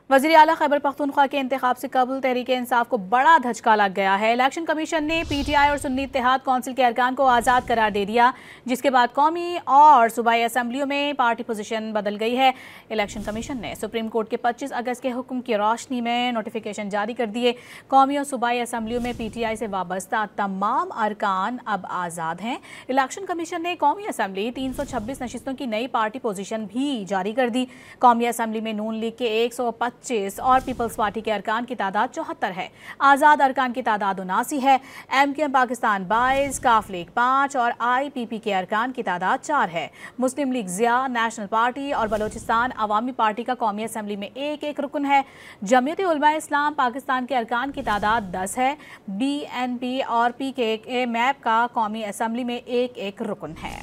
वज़ीर आला खैबर पख्तूनख्वा के इंतखाब से कबल तहरीक इंसाफ को बड़ा धचका लग गया है। इलेक्शन कमीशन ने PTI और सुन्नी इत्तेहाद कौंसिल के अरकान को आज़ाद करार दे दिया, जिसके बाद कौमी और सूबाई असम्बलियों में पार्टी पोजीशन बदल गई है। इलेक्शन कमीशन ने सुप्रीम कोर्ट के 25 अगस्त के हुक्म की रोशनी में नोटिफिकेशन जारी कर दिए। कौमी और सूबाई असम्बलियों में PTI से वाबस्ता तमाम अरकान अब आज़ाद हैं। इलेक्शन कमीशन ने कौमी असम्बली 326 नशिस्तों की नई पार्टी पोजीशन भी जारी कर दी। कौमी असम्बली में नून लीग के 125 और पीपल्स पार्टी के अरकान की तादाद 74 है। आज़ाद अरकान की तादाद 79 है। MKM पाकिस्तान 22, काफ लीग 5 और IPP के अरकान की तादाद 4 है। मुस्लिम लीग ज़िया, नेशनल पार्टी और बलोचिस्तान अवामी पार्टी का कौमी असम्बली में एक एक रुकन है। जमीयत उलमा इस्लाम पाकिस्तान के अरकान की तादाद 10 है। BNP और PKK मैप का कौमी असम्बली में एक एक रुकन है।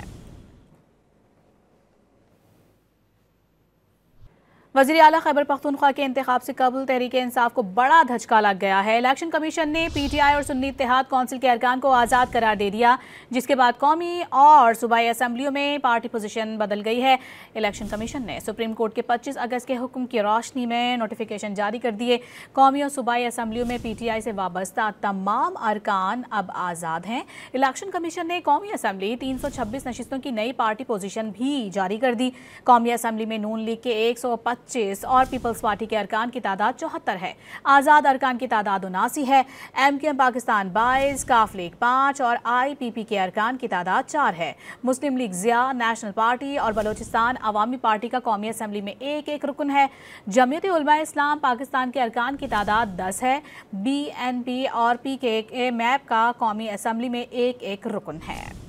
वज़ीर आला खैबर पख्तूनख्वा के इंतखाब से कबल तहरीक इंसाफ को बड़ा धचका लग गया है। इलेक्शन कमीशन ने PTI और सुन्नी इत्तेहाद कौंसिल के अरकान को आज़ाद करार दे दिया, जिसके बाद कौमी और सूबाई असम्बलियों में पार्टी पोजीशन बदल गई है। इलेक्शन कमीशन ने सुप्रीम कोर्ट के 25 अगस्त के हुक्म की रोशनी में नोटिफिकेशन जारी कर दिए। कौमी और सूबाई असम्बलियों में PTI से वाबस्ता तमाम अरकान अब आज़ाद हैं। इलेक्शन कमीशन ने कौमी असम्बली 326 नशिस्तों की नई पार्टी पोजीशन भी जारी कर दी। कौमी असम्बली में नून लीग के 125 और पीपल्स पार्टी के अरकान की तादाद 74 है। आज़ाद अरकान की तादाद 79 है। MKM पाकिस्तान 22, काफ लीग 5 और IPP के अरकान की तादाद 4 है। मुस्लिम लीग ज़िया, नेशनल पार्टी और बलोचिस्तान अवामी पार्टी का कौमी असम्बली में एक एक रुकन है। जमीयत उलमा इस्लाम पाकिस्तान के अरकान की तादाद 10 है। BNP और PKK मैप का कौमी असम्बली में एक एक रुकन है।